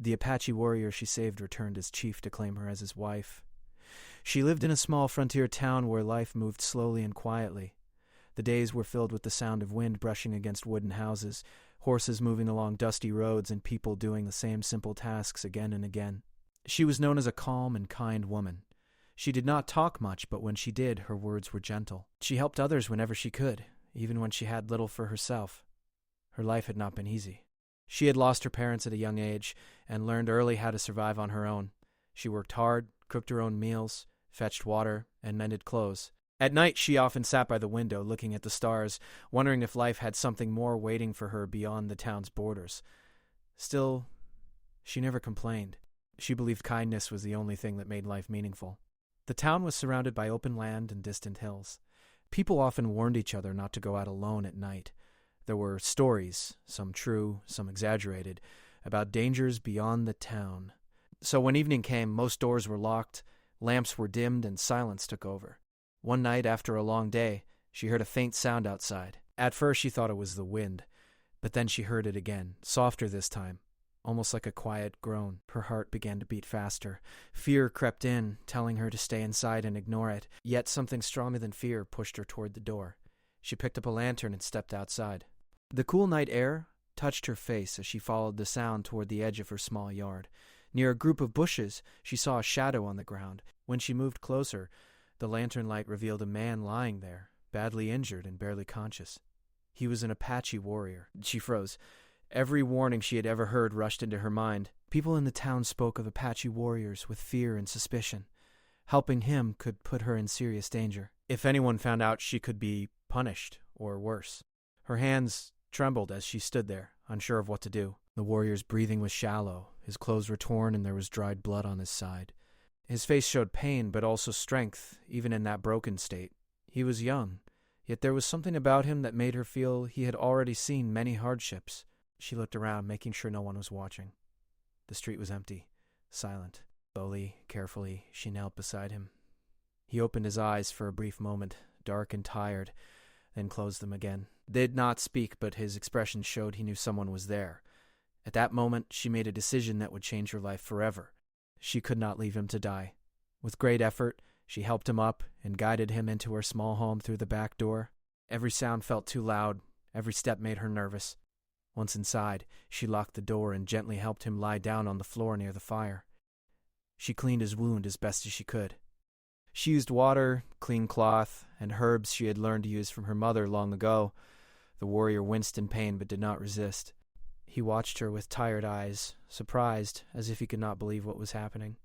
The Apache warrior she saved returned as chief to claim her as his wife. She lived in a small frontier town where life moved slowly and quietly. The days were filled with the sound of wind brushing against wooden houses, horses moving along dusty roads, and people doing the same simple tasks again and again. She was known as a calm and kind woman. She did not talk much, but when she did, her words were gentle. She helped others whenever she could, even when she had little for herself. Her life had not been easy. She had lost her parents at a young age and learned early how to survive on her own. She worked hard, cooked her own meals, fetched water, and mended clothes. At night, she often sat by the window looking at the stars, wondering if life had something more waiting for her beyond the town's borders. Still, she never complained. She believed kindness was the only thing that made life meaningful. The town was surrounded by open land and distant hills. People often warned each other not to go out alone at night. There were stories, some true, some exaggerated, about dangers beyond the town. So when evening came, most doors were locked, lamps were dimmed, and silence took over. One night, after a long day, she heard a faint sound outside. At first she thought it was the wind, but then she heard it again, softer this time, almost like a quiet groan. Her heart began to beat faster. Fear crept in, telling her to stay inside and ignore it. Yet something stronger than fear pushed her toward the door. She picked up a lantern and stepped outside. The cool night air touched her face as she followed the sound toward the edge of her small yard. Near a group of bushes, she saw a shadow on the ground. When she moved closer, the lantern light revealed a man lying there, badly injured and barely conscious. He was an Apache warrior. She froze. Every warning she had ever heard rushed into her mind. People in the town spoke of Apache warriors with fear and suspicion. Helping him could put her in serious danger. If anyone found out, she could be punished, or worse. Her hands trembled as she stood there, unsure of what to do. The warrior's breathing was shallow. His clothes were torn and there was dried blood on his side. His face showed pain, but also strength, even in that broken state. He was young, yet there was something about him that made her feel he had already seen many hardships. She looked around, making sure no one was watching. The street was empty, silent. Slowly, carefully, she knelt beside him. He opened his eyes for a brief moment, dark and tired, then closed them again. They did not speak, but his expression showed he knew someone was there. At that moment, she made a decision that would change her life forever. She could not leave him to die. With great effort, she helped him up and guided him into her small home through the back door. Every sound felt too loud. Every step made her nervous. Once inside, she locked the door and gently helped him lie down on the floor near the fire. She cleaned his wound as best as she could. She used water, clean cloth, and herbs she had learned to use from her mother long ago. The warrior winced in pain but did not resist. He watched her with tired eyes, surprised, as if he could not believe what was happening.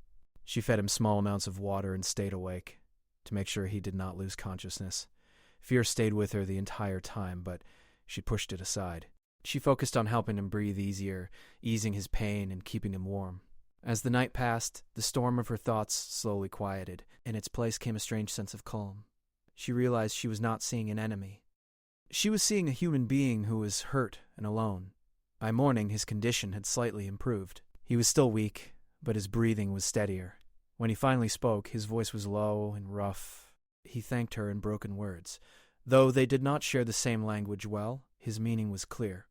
She fed him small amounts of water and stayed awake, to make sure he did not lose consciousness. Fear stayed with her the entire time, but she pushed it aside. She focused on helping him breathe easier, easing his pain and keeping him warm. As the night passed, the storm of her thoughts slowly quieted. In its place came a strange sense of calm. She realized she was not seeing an enemy. She was seeing a human being who was hurt and alone. By morning, his condition had slightly improved. He was still weak, but his breathing was steadier. When he finally spoke, his voice was low and rough. He thanked her in broken words. Though they did not share the same language well, his meaning was clear.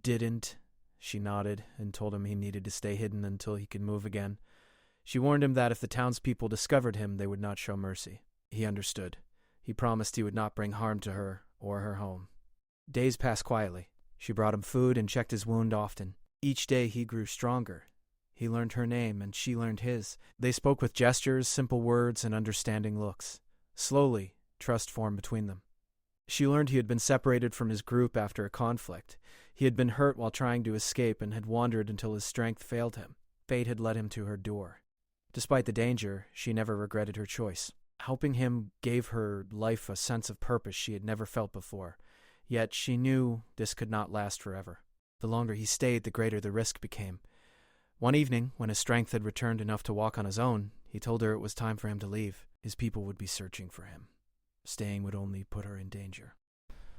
Didn't, she nodded and told him he needed to stay hidden until he could move again. She warned him that if the townspeople discovered him, they would not show mercy. He understood. He promised he would not bring harm to her or her home. Days passed quietly. She brought him food and checked his wound often. Each day he grew stronger. He learned her name and she learned his. They spoke with gestures, simple words, and understanding looks. Slowly, trust formed between them. She learned he had been separated from his group after a conflict. He had been hurt while trying to escape and had wandered until his strength failed him. Fate had led him to her door. Despite the danger, she never regretted her choice. Helping him gave her life a sense of purpose she had never felt before. Yet she knew this could not last forever. The longer he stayed, the greater the risk became. One evening, when his strength had returned enough to walk on his own, he told her it was time for him to leave. His people would be searching for him. Staying would only put her in danger.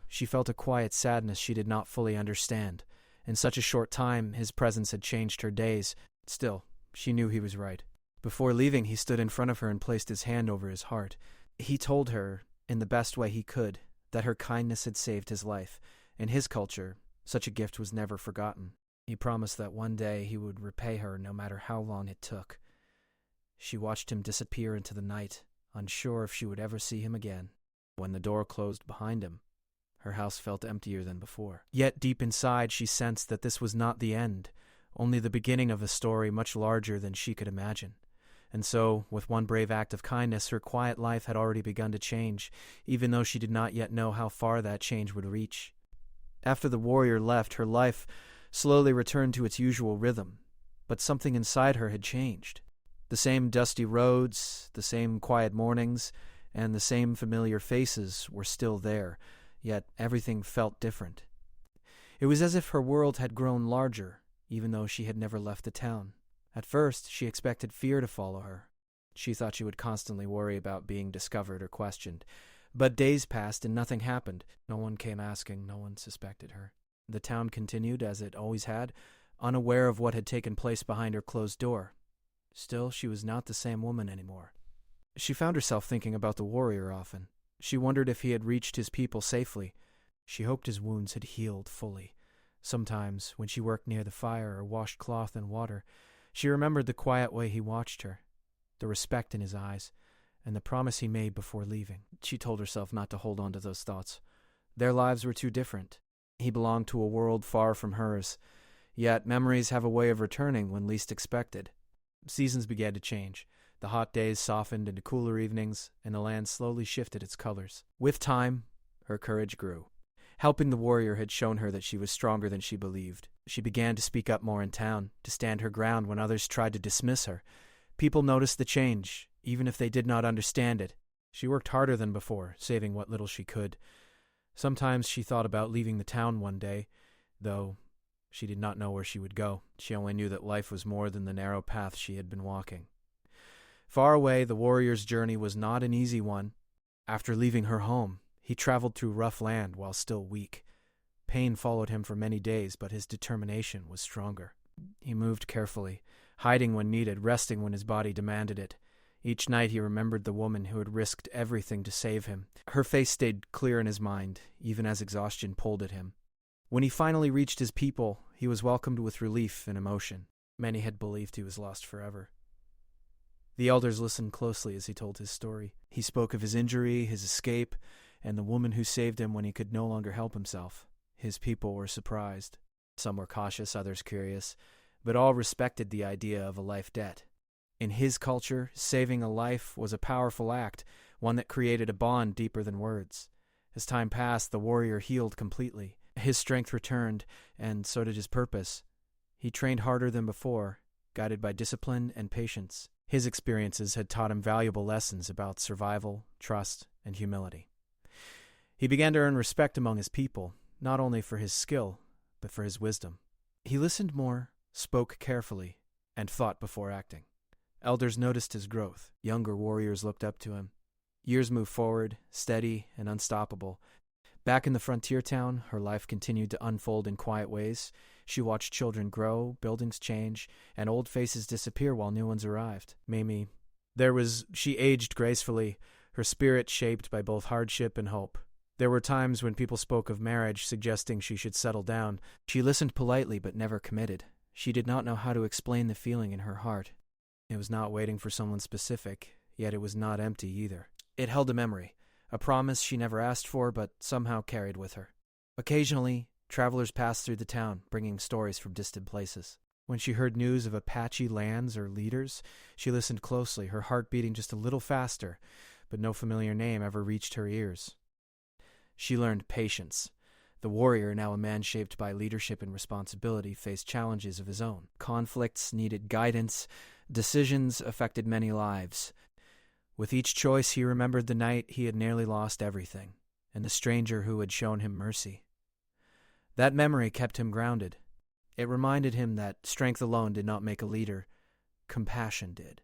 She felt a quiet sadness she did not fully understand. In such a short time, his presence had changed her days. Still, she knew he was right. Before leaving, he stood in front of her and placed his hand over his heart. He told her, in the best way he could, that her kindness had saved his life. In his culture, such a gift was never forgotten. He promised that one day he would repay her no matter how long it took. She watched him disappear into the night, unsure if she would ever see him again. When the door closed behind him, her house felt emptier than before. Yet deep inside she sensed that this was not the end, only the beginning of a story much larger than she could imagine. And so, with one brave act of kindness, her quiet life had already begun to change, even though she did not yet know how far that change would reach. After the warrior left, her life slowly returned to its usual rhythm, but something inside her had changed. The same dusty roads, the same quiet mornings, and the same familiar faces were still there, yet everything felt different. It was as if her world had grown larger, even though she had never left the town. At first, she expected fear to follow her. She thought she would constantly worry about being discovered or questioned. But days passed and nothing happened. No one came asking, no one suspected her. The town continued as it always had, unaware of what had taken place behind her closed door. Still, she was not the same woman anymore. She found herself thinking about the warrior often. She wondered if he had reached his people safely. She hoped his wounds had healed fully. Sometimes, when she worked near the fire or washed cloth and water, she remembered the quiet way he watched her, the respect in his eyes, and the promise he made before leaving. She told herself not to hold on to those thoughts. Their lives were too different. He belonged to a world far from hers. Yet memories have a way of returning when least expected. Seasons began to change. The hot days softened into cooler evenings, and the land slowly shifted its colors. With time, her courage grew. Helping the warrior had shown her that she was stronger than she believed. She began to speak up more in town, to stand her ground when others tried to dismiss her. People noticed the change, even if they did not understand it. She worked harder than before, saving what little she could. Sometimes she thought about leaving the town one day, though she did not know where she would go. She only knew that life was more than the narrow path she had been walking. Far away, the warrior's journey was not an easy one. After leaving her home, he traveled through rough land while still weak. Pain followed him for many days, but his determination was stronger. He moved carefully, hiding when needed, resting when his body demanded it. Each night he remembered the woman who had risked everything to save him. Her face stayed clear in his mind, even as exhaustion pulled at him. When he finally reached his people, he was welcomed with relief and emotion. Many had believed he was lost forever. The elders listened closely as he told his story. He spoke of his injury, his escape, and the woman who saved him when he could no longer help himself. His people were surprised. Some were cautious, others curious, but all respected the idea of a life debt. In his culture, saving a life was a powerful act, one that created a bond deeper than words. As time passed, the warrior healed completely. His strength returned, and so did his purpose. He trained harder than before, guided by discipline and patience. His experiences had taught him valuable lessons about survival, trust, and humility. He began to earn respect among his people, not only for his skill, but for his wisdom. He listened more, spoke carefully, and thought before acting. Elders noticed his growth. Younger warriors looked up to him. Years moved forward, steady and unstoppable. Back in the frontier town, her life continued to unfold in quiet ways. She watched children grow, buildings change, and old faces disappear while new ones arrived. Mamie, she aged gracefully, her spirit shaped by both hardship and hope. There were times when people spoke of marriage, suggesting she should settle down. She listened politely but never committed. She did not know how to explain the feeling in her heart. It was not waiting for someone specific, yet it was not empty either. It held a memory, a promise she never asked for but somehow carried with her. Occasionally, travelers passed through the town, bringing stories from distant places. When she heard news of Apache lands or leaders, she listened closely, her heart beating just a little faster, but no familiar name ever reached her ears. She learned patience. The warrior, now a man shaped by leadership and responsibility, faced challenges of his own. Conflicts needed guidance. Decisions affected many lives. With each choice, he remembered the night he had nearly lost everything, and the stranger who had shown him mercy. That memory kept him grounded. It reminded him that strength alone did not make a leader. Compassion did.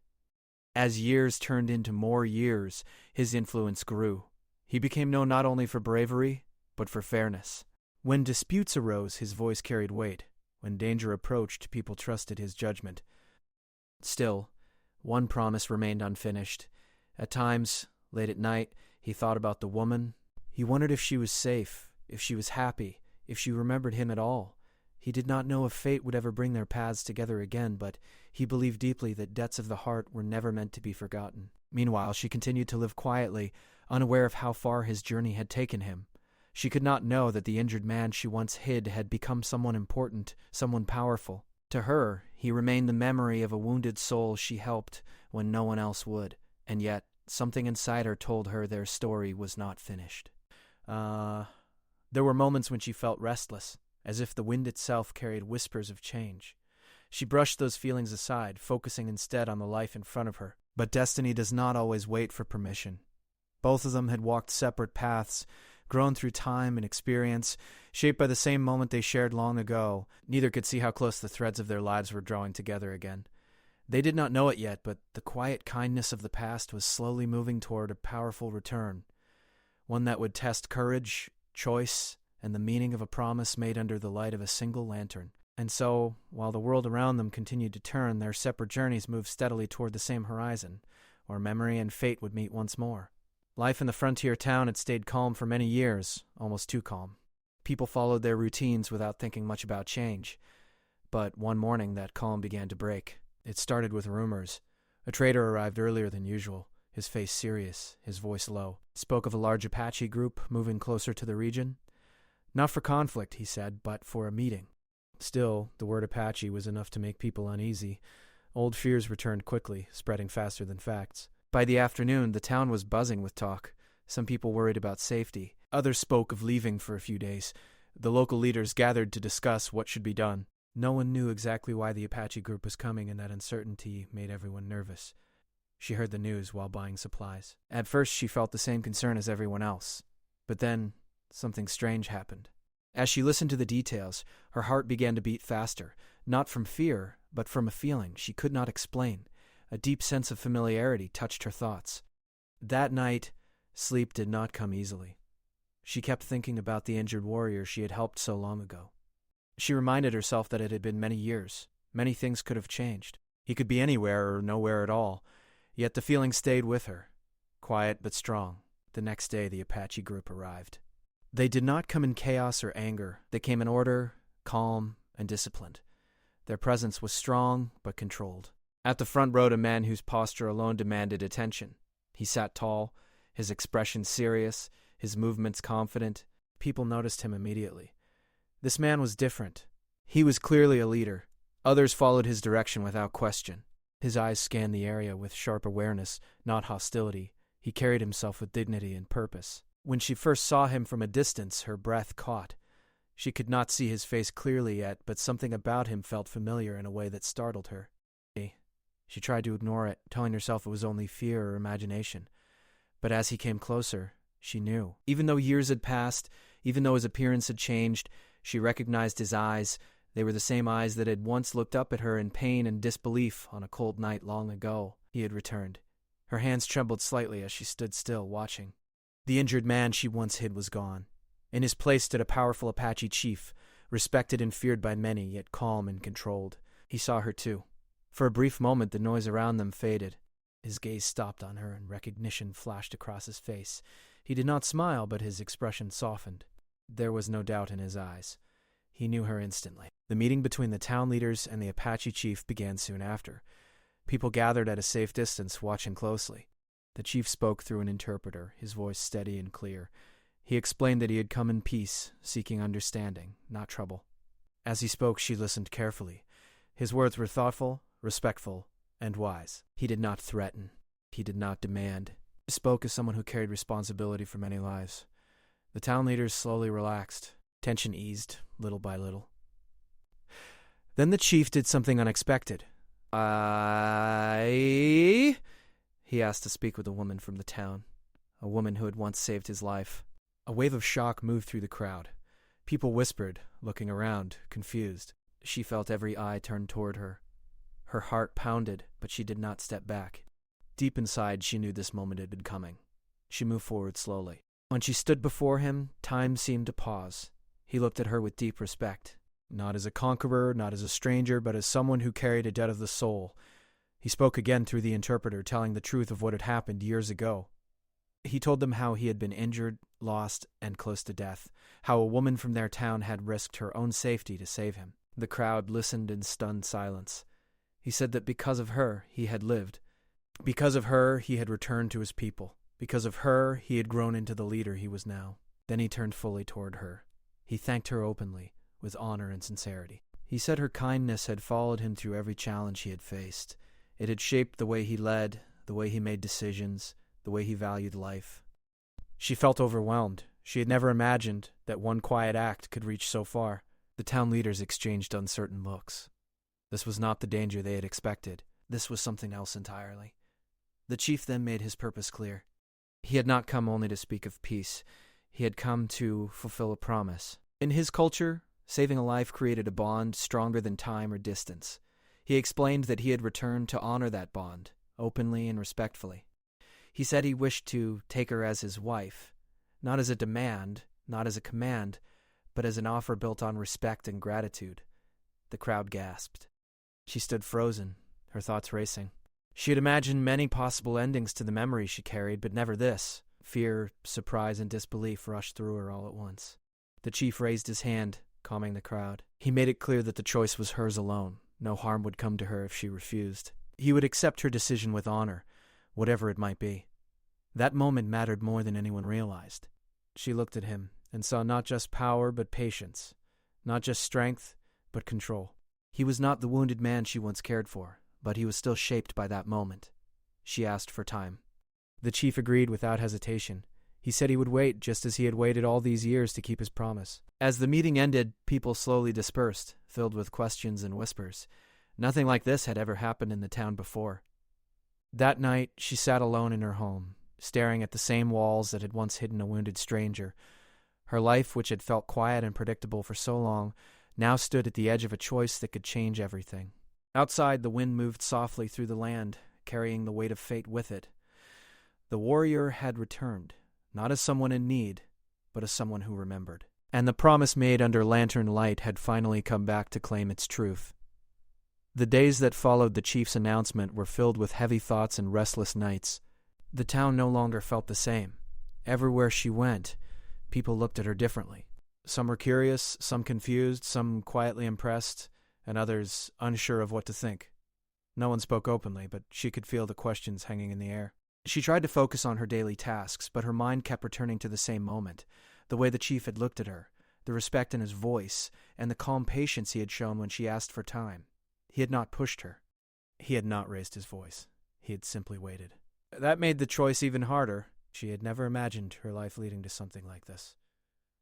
As years turned into more years, his influence grew. He became known not only for bravery, but for fairness. When disputes arose, his voice carried weight. When danger approached, people trusted his judgment. Still, one promise remained unfinished. At times, late at night, he thought about the woman. He wondered if she was safe, if she was happy, if she remembered him at all. He did not know if fate would ever bring their paths together again, but he believed deeply that debts of the heart were never meant to be forgotten. Meanwhile, she continued to live quietly, unaware of how far his journey had taken him. She could not know that the injured man she once hid had become someone important, someone powerful. To her, he remained the memory of a wounded soul she helped when no one else would, and yet something inside her told her their story was not finished. There were moments when she felt restless, as if the wind itself carried whispers of change. She brushed those feelings aside, focusing instead on the life in front of her. But destiny does not always wait for permission. Both of them had walked separate paths, grown through time and experience, shaped by the same moment they shared long ago. Neither could see how close the threads of their lives were drawing together again. They did not know it yet, but the quiet kindness of the past was slowly moving toward a powerful return, one that would test courage, choice, and the meaning of a promise made under the light of a single lantern. And so, while the world around them continued to turn, their separate journeys moved steadily toward the same horizon, where memory and fate would meet once more. Life in the frontier town had stayed calm for many years, almost too calm. People followed their routines without thinking much about change. But one morning, that calm began to break. It started with rumors. A trader arrived earlier than usual, his face serious, his voice low. Spoke of a large Apache group moving closer to the region. Not for conflict, he said, but for a meeting. Still, the word Apache was enough to make people uneasy. Old fears returned quickly, spreading faster than facts. By the afternoon, the town was buzzing with talk. Some people worried about safety. Others spoke of leaving for a few days. The local leaders gathered to discuss what should be done. No one knew exactly why the Apache group was coming, and that uncertainty made everyone nervous. She heard the news while buying supplies. At first, she felt the same concern as everyone else. But then, something strange happened. As she listened to the details, her heart began to beat faster, not from fear, but from a feeling she could not explain. A deep sense of familiarity touched her thoughts. That night, sleep did not come easily. She kept thinking about the injured warrior she had helped so long ago. She reminded herself that it had been many years. Many things could have changed. He could be anywhere or nowhere at all. Yet the feeling stayed with her, quiet but strong. The next day, the Apache group arrived. They did not come in chaos or anger. They came in order, calm, and disciplined. Their presence was strong but controlled. At the front rode a man whose posture alone demanded attention. He sat tall, his expression serious, his movements confident. People noticed him immediately. This man was different. He was clearly a leader. Others followed his direction without question. His eyes scanned the area with sharp awareness, not hostility. He carried himself with dignity and purpose. When she first saw him from a distance, her breath caught. She could not see his face clearly yet, but something about him felt familiar in a way that startled her. She tried to ignore it, telling herself it was only fear or imagination. But as he came closer, she knew. Even though years had passed, even though his appearance had changed, she recognized his eyes. They were the same eyes that had once looked up at her in pain and disbelief on a cold night long ago. He had returned. Her hands trembled slightly as she stood still, watching. The injured man she once hid was gone. In his place stood a powerful Apache chief, respected and feared by many, yet calm and controlled. He saw her too. For a brief moment, the noise around them faded. His gaze stopped on her, and recognition flashed across his face. He did not smile, but his expression softened. There was no doubt in his eyes. He knew her instantly. The meeting between the town leaders and the Apache chief began soon after. People gathered at a safe distance, watching closely. The chief spoke through an interpreter, his voice steady and clear. He explained that he had come in peace, seeking understanding, not trouble. As he spoke, she listened carefully. His words were thoughtful, respectful, and wise. He did not threaten. He did not demand. He spoke as someone who carried responsibility for many lives. The town leaders slowly relaxed. Tension eased, little by little. Then the chief did something unexpected. He asked to speak with a woman from the town, a woman who had once saved his life. A wave of shock moved through the crowd. People whispered, looking around, confused. She felt every eye turned toward her. Her heart pounded, but she did not step back. Deep inside, she knew this moment had been coming. She moved forward slowly. When she stood before him, time seemed to pause. He looked at her with deep respect, not as a conqueror, not as a stranger, but as someone who carried a debt of the soul. He spoke again through the interpreter, telling the truth of what had happened years ago. He told them how he had been injured, lost, and close to death, how a woman from their town had risked her own safety to save him. The crowd listened in stunned silence. He said that because of her, he had lived. Because of her, he had returned to his people. Because of her, he had grown into the leader he was now. Then he turned fully toward her. He thanked her openly, with honor and sincerity. He said her kindness had followed him through every challenge he had faced. It had shaped the way he led, the way he made decisions, the way he valued life. She felt overwhelmed. She had never imagined that one quiet act could reach so far. The town leaders exchanged uncertain looks. This was not the danger they had expected. This was something else entirely. The chief then made his purpose clear. He had not come only to speak of peace. He had come to fulfill a promise. In his culture, saving a life created a bond stronger than time or distance. He explained that he had returned to honor that bond, openly and respectfully. He said he wished to take her as his wife, not as a demand, not as a command, but as an offer built on respect and gratitude. The crowd gasped. She stood frozen, her thoughts racing. She had imagined many possible endings to the memory she carried, but never this. Fear, surprise, and disbelief rushed through her all at once. The chief raised his hand, calming the crowd. He made it clear that the choice was hers alone. No harm would come to her if she refused. He would accept her decision with honor, whatever it might be. That moment mattered more than anyone realized. She looked at him and saw not just power but patience, not just strength but control. He was not the wounded man she once cared for, but he was still shaped by that moment. She asked for time. The chief agreed without hesitation. He said he would wait just as he had waited all these years to keep his promise. As the meeting ended, people slowly dispersed, filled with questions and whispers. Nothing like this had ever happened in the town before. That night, she sat alone in her home, staring at the same walls that had once hidden a wounded stranger. Her life, which had felt quiet and predictable for so long, now stood at the edge of a choice that could change everything. Outside, the wind moved softly through the land, carrying the weight of fate with it. The warrior had returned, not as someone in need, but as someone who remembered. And the promise made under lantern light had finally come back to claim its truth. The days that followed the chief's announcement were filled with heavy thoughts and restless nights. The town no longer felt the same. Everywhere she went, people looked at her differently. Some were curious, some confused, some quietly impressed, and others unsure of what to think. No one spoke openly, but she could feel the questions hanging in the air. She tried to focus on her daily tasks, but her mind kept returning to the same moment, the way the chief had looked at her, the respect in his voice, and the calm patience he had shown when she asked for time. He had not pushed her. He had not raised his voice. He had simply waited. That made the choice even harder. She had never imagined her life leading to something like this.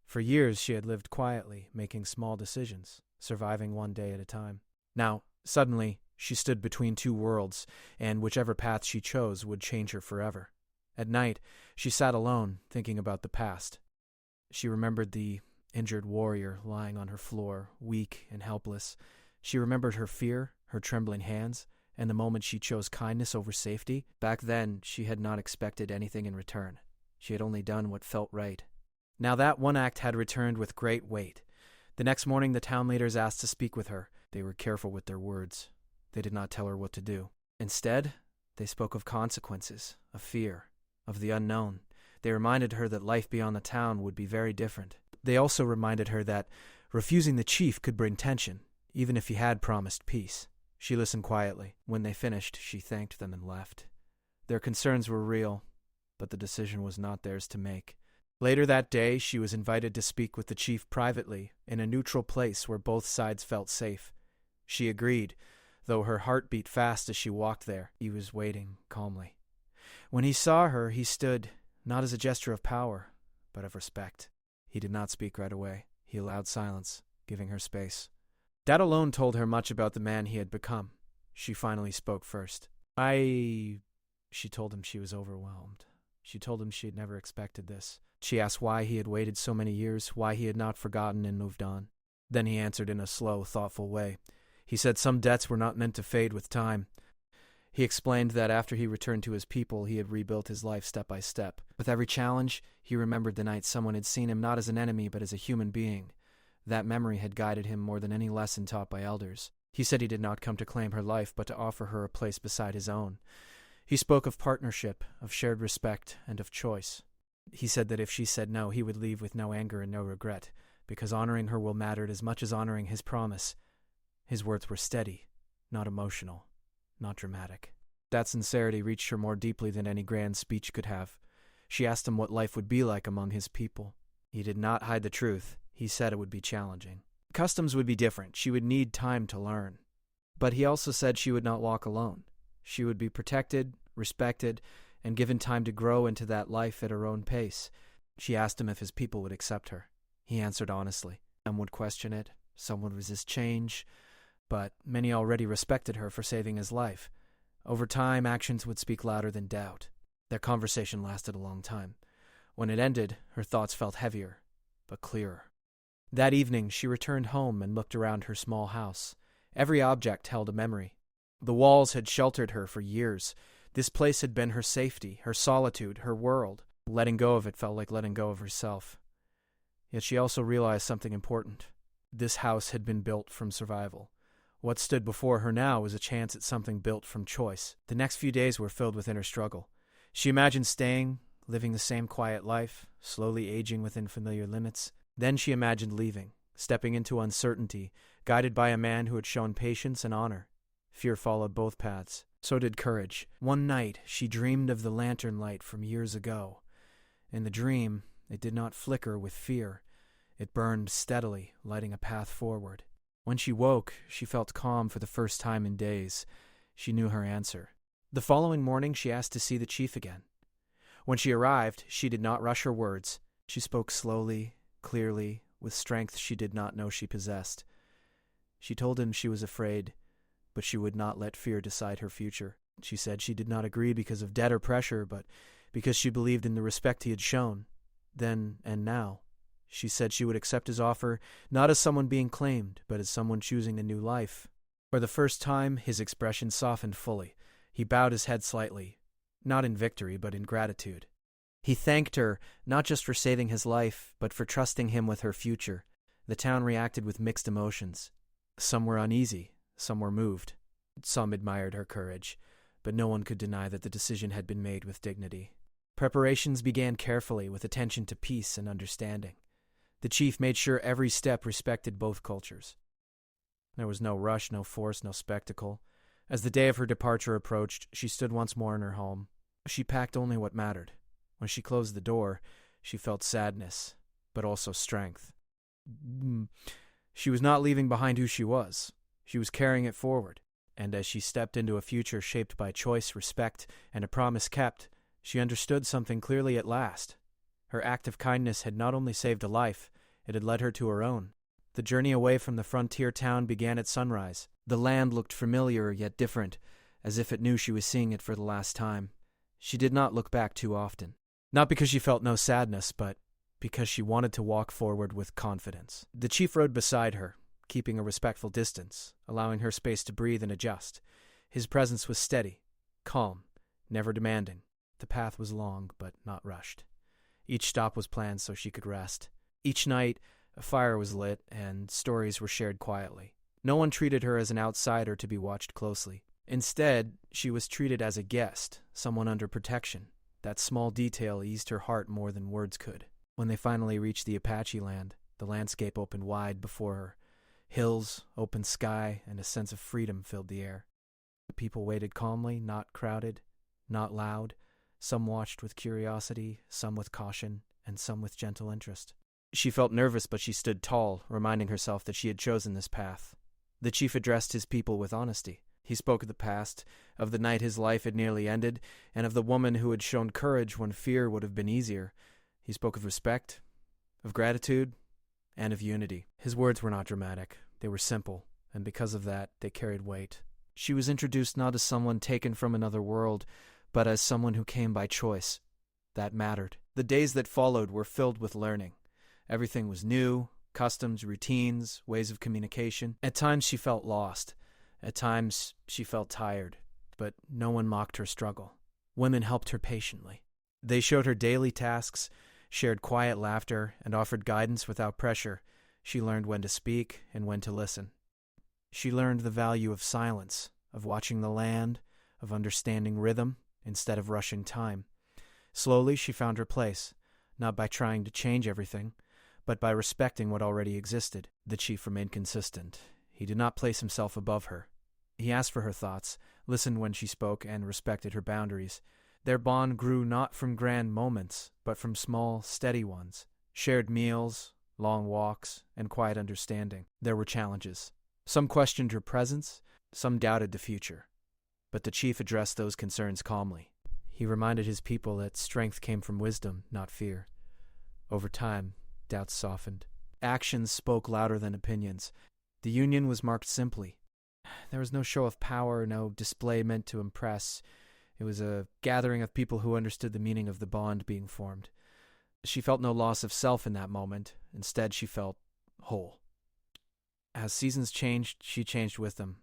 For years she had lived quietly, making small decisions, surviving one day at a time. Now, suddenly, she stood between two worlds, and whichever path she chose would change her forever. At night, she sat alone, thinking about the past. She remembered the injured warrior lying on her floor, weak and helpless. She remembered her fear, her trembling hands, and the moment she chose kindness over safety. Back then, she had not expected anything in return. She had only done what felt right. Now that one act had returned with great weight. The next morning, the town leaders asked to speak with her. They were careful with their words. They did not tell her what to do. Instead, they spoke of consequences, of fear, of the unknown. They reminded her that life beyond the town would be very different. They also reminded her that refusing the chief could bring tension, even if he had promised peace. She listened quietly. When they finished, she thanked them and left. Their concerns were real, but the decision was not theirs to make. Later that day, she was invited to speak with the chief privately, in a neutral place where both sides felt safe. She agreed, though her heart beat fast as she walked there. He was waiting calmly. When he saw her, he stood, not as a gesture of power, but of respect. He did not speak right away. He allowed silence, giving her space. That alone told her much about the man he had become. She finally spoke first. She told him she was overwhelmed. She told him she had never expected this. She asked why he had waited so many years, why he had not forgotten and moved on. Then he answered in a slow, thoughtful way. He said some debts were not meant to fade with time. He explained that after he returned to his people, he had rebuilt his life step by step. With every challenge, he remembered the night someone had seen him not as an enemy but as a human being. That memory had guided him more than any lesson taught by elders. He said he did not come to claim her life, but to offer her a place beside his own. He spoke of partnership, of shared respect, and of choice. He said that if she said no, he would leave with no anger and no regret, because honoring her will mattered as much as honoring his promise. His words were steady, not emotional, not dramatic. That sincerity reached her more deeply than any grand speech could have. She asked him what life would be like among his people. He did not hide the truth. He said it would be challenging. Customs would be different. She would need time to learn. But he also said she would not walk alone. She would be protected, respected, and given time to grow into that life at her own pace. She asked him if his people would accept her. He answered honestly. Some would question it, some would resist change, but many already respected her for saving his life. Over time, actions would speak louder than doubt. Their conversation lasted a long time. When it ended, her thoughts felt heavier, but clearer. That evening, she returned home and looked around her small house. Every object held a memory. The walls had sheltered her for years. This place had been her safety, her solitude, her world. Letting go of it felt like letting go of herself. Yet she also realized something important. This house had been built from survival. What stood before her now was a chance at something built from choice. The next few days were filled with inner struggle. She imagined staying, living the same quiet life, slowly aging within familiar limits. Then she imagined leaving, stepping into uncertainty, guided by a man who had shown patience and honor. Fear followed both paths. So did courage. One night, she dreamed of the lantern light from years ago. In the dream, it did not flicker with fear. It burned steadily, lighting a path forward. When she woke, she felt calm for the first time in days. She knew her answer. The following morning, she asked to see the chief again. When she arrived, she did not rush her words. She spoke slowly, clearly, with strength she did not know she possessed. She told him she was afraid, but she would not let fear decide her future. She said she did not agree because of debt or pressure, but because she believed in the respect he had shown. Then and now. She said she would accept his offer, not as someone being claimed, but as someone choosing a new life. For the first time, his expression softened fully. He bowed his head slightly, not in victory, but in gratitude. He thanked her, not just for saving his life, but for trusting him with her future. The town reacted with mixed emotions. Some were uneasy, some were moved. Some admired her courage, but no one could deny that the decision had been made with dignity. Preparations began carefully, with attention to peace and understanding. The chief made sure every step respected both cultures. There was no rush, no force, no spectacle. As the day of her departure approached, she stood once more in her home. She packed only what mattered. When she closed the door, she felt sadness, but also strength. She was not leaving behind who she was. She was carrying it forward. And as she stepped into a future shaped by choice, respect, and a promise kept, she understood something clearly at last. Her act of kindness had not only saved a life, it had led her to her own. The journey away from the frontier town began at sunrise. The land looked familiar yet different, as if it knew she was seeing it for the last time. She did not look back too often. Not because she felt no sadness, but because she wanted to walk forward with confidence. The chief rode beside her, keeping a respectful distance, allowing her space to breathe and adjust. His presence was steady, calm, never demanding. The path was long, but not rushed. Each stop was planned so she could rest. Each night, a fire was lit and stories were shared quietly. No one treated her as an outsider to be watched closely. Instead, she was treated as a guest, someone under protection. That small detail eased her heart more than words could. When they finally reached the Apache land, the landscape opened wide before her. Hills, open sky, and a sense of freedom filled the air. The people waited calmly, not crowded, not loud. Some watched with curiosity, some with caution, and some with gentle interest. She felt nervous, but she stood tall, reminding herself that she had chosen this path. The chief addressed his people with honesty. He spoke of the past, of the night his life had nearly ended, and of the woman who had shown courage when fear would have been easier. He spoke of respect, of gratitude, and of unity. His words were not dramatic. They were simple, and because of that, they carried weight. She was introduced not as someone taken from another world, but as someone who came by choice. That mattered. The days that followed were filled with learning. Everything was new, customs, routines, ways of communication. At times she felt lost. At times she felt tired, but no one mocked her struggle. Women helped her patiently. They showed her daily tasks, shared quiet laughter, and offered guidance without pressure. She learned when to speak and when to listen. She learned the value of silence, of watching the land, of understanding rhythm. instead of rushing time. Slowly, she found her place, not by trying to change everything, but by respecting what already existed. The chief remained consistent. He did not place himself above her. He asked for her thoughts, listened when she spoke, and respected her boundaries. Their bond grew not from grand moments, but from small, steady ones. Shared meals, long walks, and quiet understanding. There were challenges. Some questioned her presence, some doubted the future. But the chief addressed those concerns calmly. He reminded his people that strength came from wisdom, not fear. Over time, doubts softened. Actions spoke louder than opinions. The union was marked simply. There was no show of power, no display meant to impress. It was a gathering of people who understood the meaning of the bond being formed. She felt no loss of self in that moment. Instead, she felt whole. As seasons changed, she changed with them.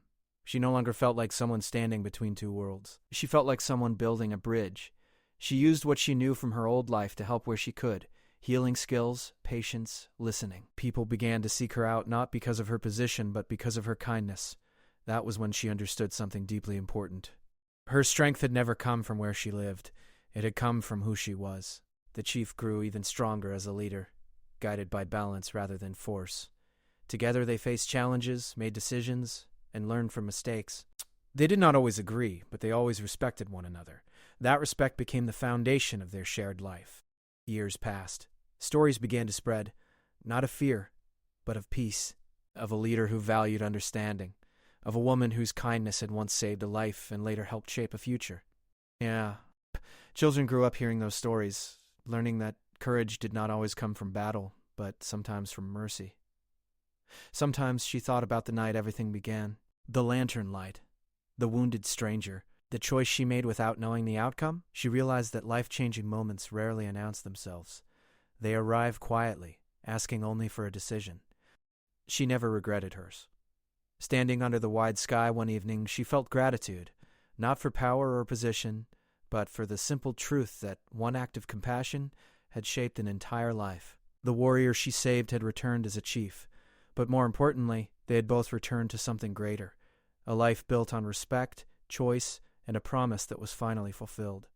She no longer felt like someone standing between two worlds. She felt like someone building a bridge. She used what she knew from her old life to help where she could. Healing skills, patience, listening. People began to seek her out not because of her position, but because of her kindness. That was when she understood something deeply important. Her strength had never come from where she lived. It had come from who she was. The chief grew even stronger as a leader, guided by balance rather than force. Together they faced challenges, made decisions, and learned from mistakes. They did not always agree, but they always respected one another. That respect became the foundation of their shared life. Years passed. Stories began to spread, not of fear, but of peace, of a leader who valued understanding, of a woman whose kindness had once saved a life and later helped shape a future. Yeah, children grew up hearing those stories, learning that courage did not always come from battle, but sometimes from mercy. Sometimes she thought about the night everything began, the lantern light, the wounded stranger, the choice she made without knowing the outcome. She realized that life-changing moments rarely announce themselves. They arrive quietly, asking only for a decision. She never regretted hers. Standing under the wide sky one evening, she felt gratitude, not for power or position, but for the simple truth that one act of compassion had shaped an entire life. The warrior she saved had returned as a chief, but more importantly, they had both returned to something greater, a life built on respect, choice, and a promise that was finally fulfilled.